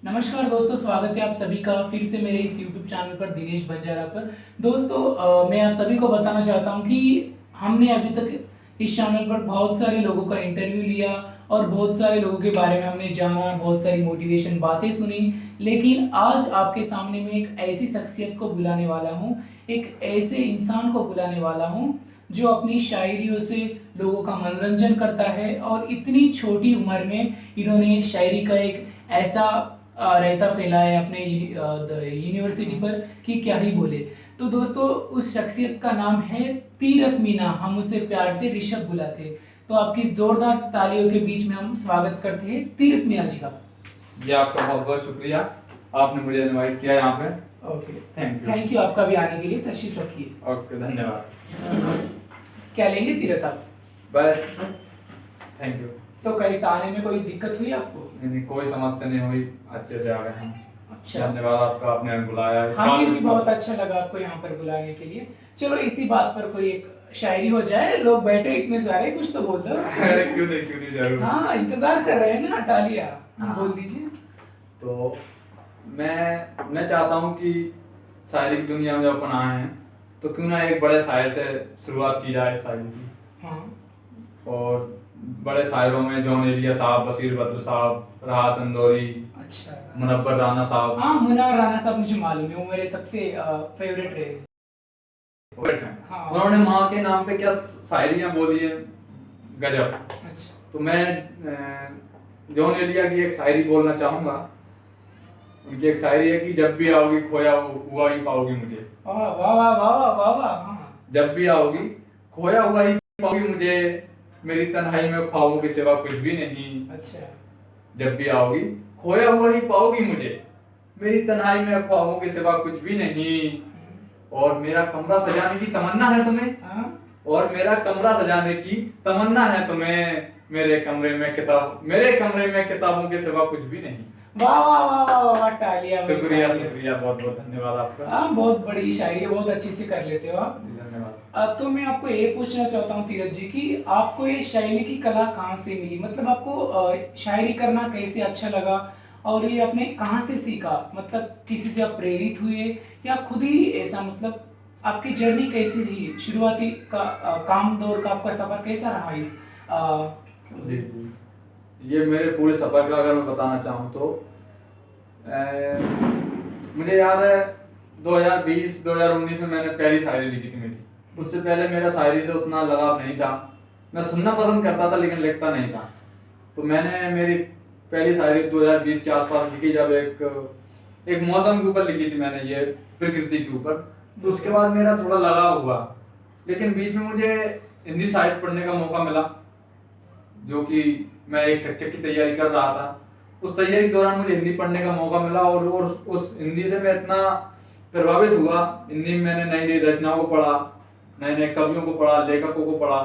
नमस्कार दोस्तों, स्वागत है आप सभी का फिर से मेरे इस YouTube चैनल पर दिनेश बंजारा पर। दोस्तों मैं आप सभी को बताना चाहता हूं कि हमने अभी तक इस चैनल पर बहुत सारे लोगों का इंटरव्यू लिया और बहुत सारे लोगों के बारे में हमने जाना, बहुत सारी मोटिवेशन बातें सुनी। लेकिन आज आपके सामने मैं एक ऐसी शख्सियत को बुलाने वाला हूं, एक ऐसे इंसान को बुलाने वाला हूं जो अपनी शायरियों से लोगों का मनोरंजन करता है। और इतनी छोटी उम्र में इन्होंने शायरी का एक ऐसा रायता फैलाया है अपने यूनिवर्सिटी पर कि क्या ही बोले। तो दोस्तों उस शख्सियत का नाम है तीरथ मीना, हम उसे प्यार से ऋषभ बुलाते हैं। तो आपकी जोरदार तालियों के बीच में हम स्वागत करते हैं तीरथ मीना जी का। जी आपका बहुत बहुत शुक्रिया, आपने मुझे इनवाइट किया यहाँ पे। ओके, थैंक यू आपका भी आने के लिए। तशरीफ रखिए। ओके, धन्यवाद। क्या लेंगे तीरथ आप? बस थैंक यू। तो कैसे आने में कोई दिक्कत हुई आपको? नहीं, कोई समस्या नहीं हुई, अच्छे से आ गए हम। अच्छा, धन्यवाद आपका, आपने बुलाया। हमें भी बहुत अच्छा लगा आपको यहाँ पर बुलाने के लिए। चलो इसी बात पर कोई एक शायरी हो जाए, लोग बैठे इतने सारे, कुछ तो बोल दो। अरे क्यों नहीं जरूर। हाँ, इंतजार कर रहे हैं ना, टालिया हाँ। बोल दीजिए। तो मैं चाहता हूँ कि शायरी की दुनिया में जब अपन आए हैं तो क्यों ना एक बड़े शायर से शुरुआत की जाए शायरी की। हाँ। और बड़े शायरों में जॉन एलिया साहब, बशीर बद्र साहब, राहत अंदौरी, अच्छा, मुनव्वर राना साहब। हाँ मुनव्वर राना साहब मुझे मालूम है, वो मेरे सबसे फेवरेट रहे। हाँ। उन्होंने माँ के नाम पे क्या शायरियाँ बोली है, गजब। अच्छा। तो मैं जॉन एलिया की एक शायरी बोलना चाहूंगा। उनकी एक शायरी है कि जब भी आओगी खोया हुआ ही पाओगी मुझे। वाह वाह वाह वाह वाह वाह। हाँ। जब भी आओगी खोया हुआ ही पाओगी मुझे, मेरी तन्हाई में ख्वाबों के सिवा कुछ भी नहीं। अच्छा। जब भी आओगी खोया हुआ ही पाओगी मुझे, मेरी तन्हाई में ख्वाबों के सिवा कुछ भी नहीं। और मेरा कमरा सजाने की तमन्ना है तुम्हें। हाँ? और मेरा कमरा सजाने की तमन्ना है तुम्हें, मेरे कमरे में किताबों के सिवा कुछ भी नहीं। वाह वाह वाह वाह वाह, टालिया। शुक्रिया शुक्रिया, बहुत बहुत धन्यवाद आपका। हाँ, बहुत बड़ी शायरी है, बहुत अच्छी से कर लेते हो आप। धन्यवाद। तो मैं आपको ये पूछना चाहता हूँ तीरथ जी कि आपको ये शायरी की कला कहाँ से मिली? मतलब आपको शायरी करना कैसे अच्छा लगा और ये आपने कहाँ से सीखा? मतलब किसी से आप प्रेरित हुए या खुद ही ऐसा, मतलब आपकी जर्नी कैसी रही? शुरुआती का काम दौर का आपका सफर कैसा रहा इस जी जी, ये मेरे पूरे सफर का अगर मैं बताना चाहूँ तो मुझे याद है 2020-2019 में मैंने पहली शायरी लिखी थी मेरी। उससे पहले मेरा शायरी से उतना लगाव नहीं था, मैं सुनना पसंद करता था लेकिन लिखता नहीं था। तो मैंने मेरी पहली शायरी 2020 के आसपास लिखी, जब एक मौसम के ऊपर लिखी थी मैंने, ये प्रकृति के ऊपर। तो उसके बाद मेरा थोड़ा लगाव हुआ, लेकिन बीच में मुझे हिंदी साहित्य पढ़ने का मौका मिला, जो कि मैं एक शिक्षक की तैयारी कर रहा था। उस तैयारी के दौरान मुझे हिंदी पढ़ने का मौका मिला और उस हिंदी से मैं इतना प्रभावित हुआ। हिंदी में मैंने नई नई रचनाओं को पढ़ा, नए नए कवियों को पढ़ा, लेखकों को पढ़ा।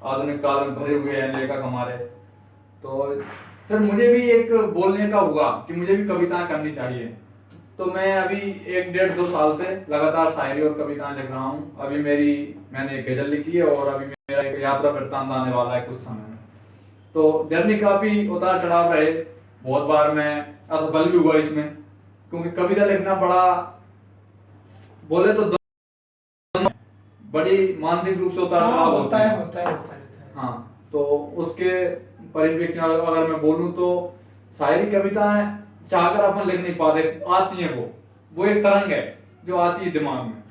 आधुनिक काल में भरे हुए हैं लेखक हमारे। तो फिर मुझे भी एक बोलने का हुआ कि मुझे भी कविताएं करनी चाहिए। तो मैं अभी 1-1.5-2 साल से लगातार शायरी और कविताएं लिख रहा हूँ। अभी मैंने एक गजल लिखी है और अभी मेरा एक यात्रा वृत्तांत आने वाला है कुछ समय में। तो जर्नी काफी उतार चढ़ाव रहे, बहुत बार मैं असफल भी हुआ इसमें, क्योंकि कविता लिखना बड़ा, बोले तो बड़ी मानसिक रूप से उतार चढ़ाव होता है। हाँ, तो उसके परिप्रेक्ष्य में अगर मैं बोलूं तो शायरी कविताएं चाहकर अपन लिख नहीं पाते, आती हैं वो एक तरंग है जो आती है दिमाग में,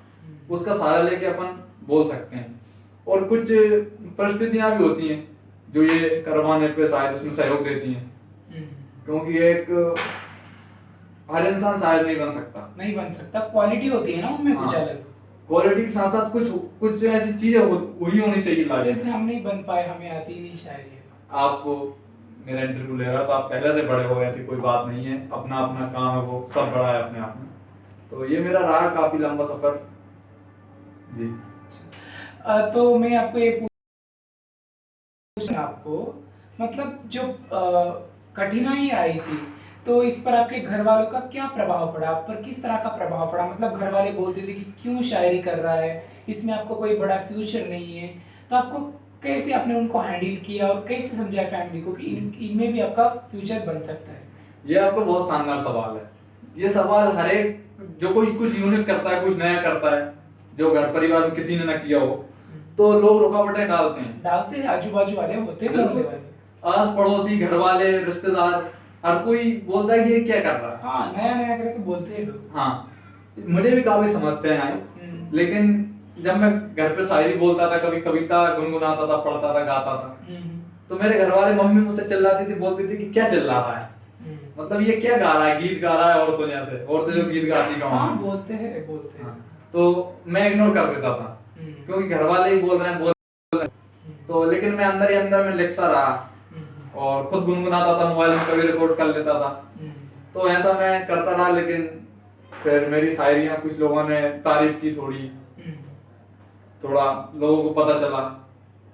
उसका सहारा लेके अपन बोल सकते हैं। और कुछ परिस्थितियां भी होती हैं जो ये करवाने पे शायद उसमें सहयोग देती हैं, क्योंकि एक हर इंसान शायर नहीं बन सकता। क्वालिटी होती है ना उनमें, कुछ अलग। क्वालिटी के साथ साथ कुछ ऐसी चीजें हुई होनी चाहिए लाइफ में। जैसे हम नहीं बन पाए, हमें आती ही नहीं शायरी। आपको मेरा इंटरव्यू ले रहा तो आप पहले से बड़े हो, ऐसी कोई बात नहीं है, अपना अपना काम है, वो सब बड़ा है अपने आप में। तो ये मेरा रहा काफी लंबा सफर जी। तो मैं आपको ये पूछना, आपको मतलब जो कठिनाई आई थी, तो इस पर आपके घर वालों का क्या प्रभाव पड़ा? आप पर किस तरह का प्रभाव पड़ा? मतलब घर वाले बोलते थे कि क्यों शायरी कर रहा है, इसमें आपको कोई बड़ा फ्यूचर नहीं है। तो आपको कैसे आपने उनको हैंडल किया और कैसे समझाया फैमिली को कि इनमें भी आपका फ्यूचर बन सकता है? ये आपका बहुत शानदार सवाल है। ये सवाल हर एक जो कोई कुछ यूनिक करता है, कुछ नया करता है, जो घर परिवार में किसी ने ना किया हो, तो लोग रुकावटें डालते हैं। आजू बाजू वाले होते हैं, मोहल्ले वाले। आस पड़ोसी, घर वाले, रिश्तेदार, हर कोई बोलता है कि ये क्या कर रहा है। हाँ, नया नया करे तो बोलते हैं लोग। हाँ, मुझे भी काफी समस्याएं आई, लेकिन जब मैं घर पे शायरी बोलता था, कभी कविता गुनगुनाता था, पढ़ता था, गाता था, तो मेरे घर वाले, मम्मी मुझसे चिल्लाती थी, बोलती थी कि क्या चिल्ला रहा है, मतलब ये क्या गा रहा है, गीत गा रहा है औरतों जैसे, औरतें जो गीत गाती गाँव हाँ, में। बोलते हैं। हाँ, तो मैं इग्नोर कर देता था, क्योंकि घर वाले ही बोल रहे हैं। तो लेकिन मैं अंदर ही अंदर में लिखता रहा और खुद गुनगुनाता था, मोबाइल में कभी रिकॉर्ड कर लेता था। तो ऐसा मैं करता रहा, लेकिन फिर मेरी शायरियाँ कुछ लोगों ने तारीफ की, थोड़ा लोगों को पता चला,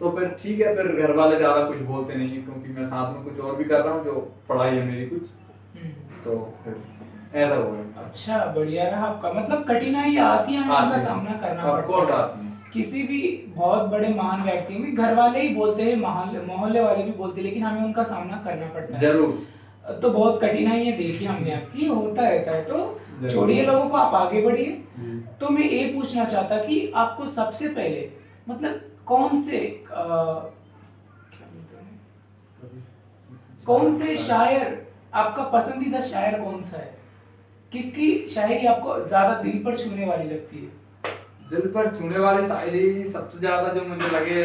तो फिर ठीक है, फिर घर वाले ज्यादा कुछ बोलते नहीं है, क्योंकि मैं साथ में कुछ और भी कर रहा हूँ, जो पढ़ाई है मेरी कुछ, तो फिर ऐसा हो गया। अच्छा, बढ़िया रहा आपका। मतलब कठिनाई आती है, हमें उनका सामना करना पड़ता है। किसी भी बहुत बड़े महान व्यक्ति में घर वाले ही बोलते हैं, मोहल्ले वाले भी बोलते हैं, लेकिन हमें उनका सामना करना पड़ता है जरूर। तो बहुत कठिनाइयां देखी हमने आपकी, होता रहता है। तो छोड़िए लोगों को, आप आगे बढ़िए। तो मैं ये पूछना चाहता कि आपको सबसे पहले मतलब कौन से शायर, आपका पसंदीदा शायर कौन सा है? किसकी शायरी आपको ज्यादा दिल पर छूने वाली लगती है? दिल पर छूने वाली शायरी सबसे ज्यादा जो मुझे लगे,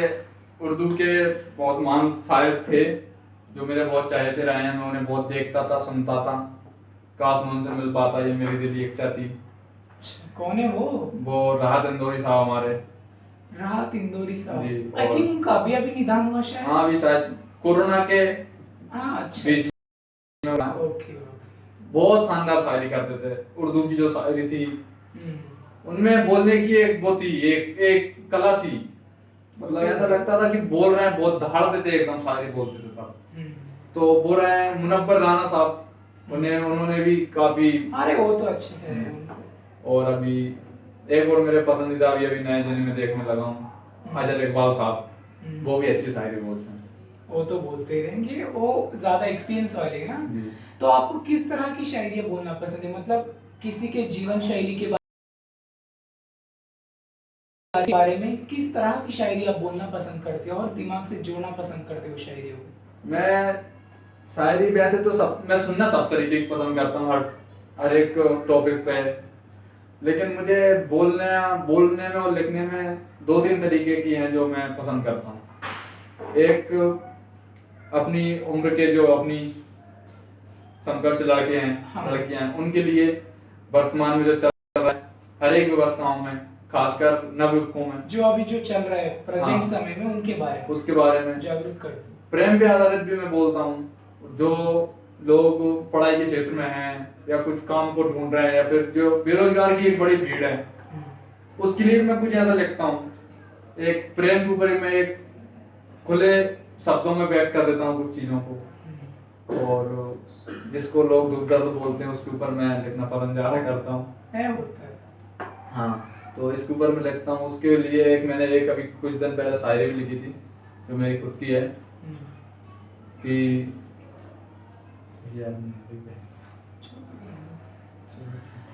उर्दू के बहुत महान शायर थे जो मेरे बहुत चाहते रहे हैं, मैं उन्हें बहुत देखता था, सुनता था, काश मैं उनसे मिल पाता, ये मेरी दिल की इच्छा थी। कौन है वो? राहत इंदौरी साहब, हमारे राहत इंदौरी साहब। आई और थिंक उनका अभी निधन हुआ शायद। हाँ, अभी शायद कोरोना के अच्छा, बीच में। ओके। बहुत शानदार शायरी करते थे। उर्दू की जो शायरी थी, उनमें बोलने की एक वो थी, एक कला थी, मतलब ऐसा लगता था कि बोल रहे हैं, बहुत दहाड़ते थे, एकदम शायरी बोलते थे तब। तो बोल रहे हैं मुनव्वर राना साहब, उन्होंने भी काफी, अरे वो तो अच्छे हैं। और अभी एक और मेरे पसंदीदा अभी नए जने में देखने लगा हूँ, अजल इकबाल साहब, वो भी अच्छी शायरी बोलते हैं। वो तो बोलते ही रहेंगे, वो ज्यादा एक्सपीरियंस वाले हैं ना। जी। तो आपको किस तरह की शायरी बोलना पसंद है? मतलब किसी के जीवन शैली के बारे में किस तरह की शायरी आप बोलना पसंद करते हो और दिमाग से जोड़ना पसंद करते हो शायरियों को? मैं शायरी वैसे तो मैं सुनना सब तरीके की पसंद करता हूँ, हर एक टॉपिक पे, लेकिन मुझे बोलने में और लिखने में 2-3 तरीके की हैं जो मैं पसंद करता हूँ। एक अपनी उम्र के जो अपनी समकक्ष लड़के हैं, हाँ। लड़कियां हैं, उनके लिए वर्तमान में जो चल रहा है हर एक व्यवस्थाओं में, खासकर नवयुवकों में जो अभी जो चल रहा है प्रेजेंट हाँ। समय में, उनके बारे में, उसके बारे में जागरूक करते हैं। प्रेम पे आधारित भी मैं बोलता हूँ। जो लोग पढ़ाई के क्षेत्र में हैं या कुछ काम को ढूंढ रहे हैं, या फिर जो बेरोजगार की एक बड़ी भीड़ है, उसके लिए मैं कुछ ऐसा लिखता हूँ। एक प्रेम के ऊपर मैं एक खुले शब्दों में व्यक्त कर देता हूँ कुछ चीजों को, और जिसको लोग दुख दर्द बोलते हैं उसके ऊपर मैं लिखना पसंद ज्यादा करता हूँ। होता है। हाँ, तो इसके ऊपर मैं लिखता हूँ। उसके लिए मैंने अभी कुछ दिन पहले शायरी भी लिखी थी जो मेरी खुद की है कि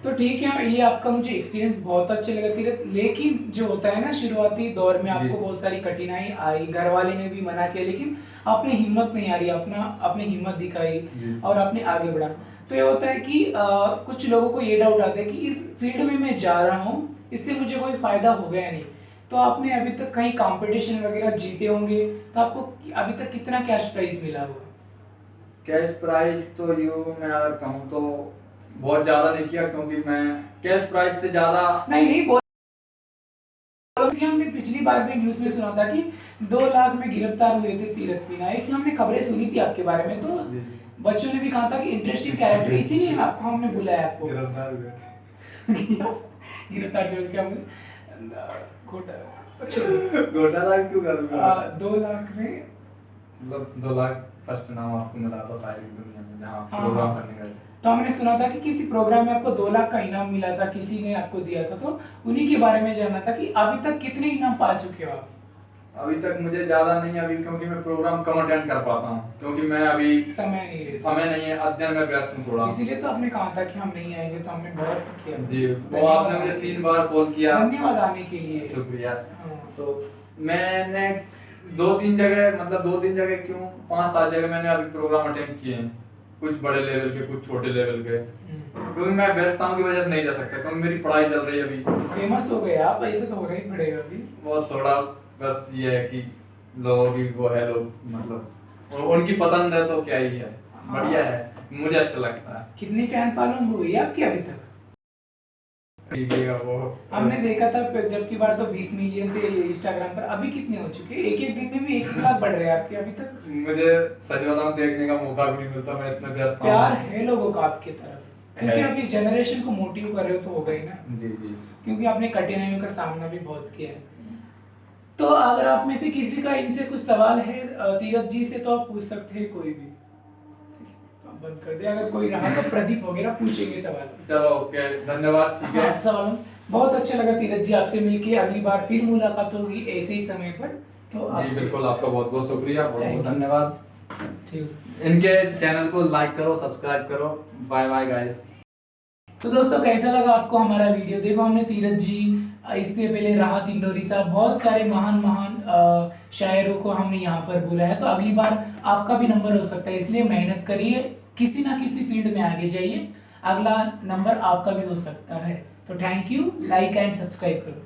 तो ठीक है, ये आपका मुझे एक्सपीरियंस बहुत अच्छे लगा तीरथ। लेकिन जो होता है ना, शुरुआती दौर में आपको बहुत सारी कठिनाई आई, घर वाले ने भी मना किया, लेकिन आपने हिम्मत नहीं हारी, आपने हिम्मत दिखाई और आपने आगे बढ़ा। तो ये होता है कि कुछ लोगों को ये डाउट आता है कि इस फील्ड में मैं जा रहा हूँ, इससे मुझे कोई फायदा हो गया नहीं। तो आपने अभी तक कहीं कंपटीशन वगैरह जीते होंगे, तो आपको अभी तक कितना कैश प्राइज मिला हुआ? कैश प्राइज तो मैं अगर कहूँ तो बहुत ज्यादा नहीं किया, क्योंकि मैं कैश प्राइज से ज्यादा नहीं बोल कि हमने पिछली बार भी न्यूज़ में सुना था कि 2 लाख में गिरफ्तार हुए थे तीरथ मीना। इससे हमने खबरें सुनी थी आपके बारे में, तो बच्चों ने भी कहा था कि इंटरेस्टिंग कैरेक्टर, इसीलिए आपको हमने बुलाया आपको। गिरफ्तार हुए गिरफ्तार जो क्या घोटाला क्यों करूंगा? 2 लाख में, मतलब 2 लाख फर्स्ट नाम आपको मिला था सारी दुनिया में जहाँ प्रोग्राम करने गए। तो हमने सुना था कि किसी प्रोग्राम में आपको 2 लाख का इनाम मिला था, किसी ने आपको दिया था, तो उन्हीं के बारे में जानना था कि अभी तक कितने इनाम पा चुके हो आप? अभी तक मुझे ज्यादा नहीं अभी, क्योंकि मैं प्रोग्राम कम अटेंड कर पाता हूँ, क्योंकि मैं अभी समय नहीं है, अध्ययन में व्यस्त हूँ थोड़ा। इसीलिए तो आपने कहा था कि हम नहीं आएंगे, तो हमने बहुत किया जी, वो आपने मुझे 3 बार कॉल किया, धन्यवाद आने के लिए। शुक्रिया। हाँ। तो मैंने 2-3 जगह, मतलब 2-3 जगह क्यों, 5-7 जगह मैंने अभी प्रोग्राम अटेंड किए हैं, कुछ बड़े लेवल के, कुछ छोटे लेवल के, क्योंकि मैं व्यस्तताओं की वजह से नहीं जा सकता, क्योंकि मेरी पढ़ाई चल रही है अभी। फेमस हो गए आप, ऐसे तो होना ही पड़ेगा अभी। वो थोड़ा बस ये है कि लोगों की वो है, लोग मतलब उनकी पसंद है तो क्या ही है, बढ़िया है, मुझे अच्छा लगता है। कितनी फैन फॉलोइंग हुई है आपकी अभी तक? ठीक है वो हमने देखा था जब की बार तो 20 मिलियन थे इंस्टाग्राम पर, अभी कितने हो चुके हैं? एक एक दिन में भी 1 लाख बढ़ रहे हैं आपके अभी तक। मुझे सच बताऊं देखने का मौका भी नहीं मिलता, मैं इतना व्यस्त हूं। प्यार है लोगों का आपकी तरफ, क्योंकि आप इस जनरेशन को मोटिव कर रहे हो, तो होगा ही ना। जी जी। क्योंकि आपने कठिनाइयों का सामना भी बहुत किया है। तो अगर आप में से किसी का इनसे कुछ सवाल है तीरथ जी से, तो आप पूछ सकते हैं कोई भी। तो आप बंद कर दे, अगर कोई रहा तो प्रदीप वगैरह पूछेंगे सवाल। चलो ओके, धन्यवाद, ठीक है। हाँ, सवाल बहुत अच्छा लगा तीरथ जी आपसे मिलके। अगली बार फिर मुलाकात होगी ऐसे ही समय पर। तो जी बिल्कुल, आपका बहुत बहुत शुक्रिया, बहुत बहुत धन्यवाद। ठीक। इनके चैनल को लाइक करो, सब्सक्राइब करो। Bye bye guys. तो दोस्तों कैसा लगा आपको हमारा वीडियो? देखो हमने तीरथ जी, इससे पहले राहत इंदौरी साहब, बहुत सारे महान महान शायरों को हमने यहाँ पर बुलाया। तो अगली बार आपका भी नंबर हो सकता है, इसलिए मेहनत करिए, किसी ना किसी फील्ड में आगे जाइए, अगला नंबर आपका भी हो सकता है। तो thank you, like and subscribe करो।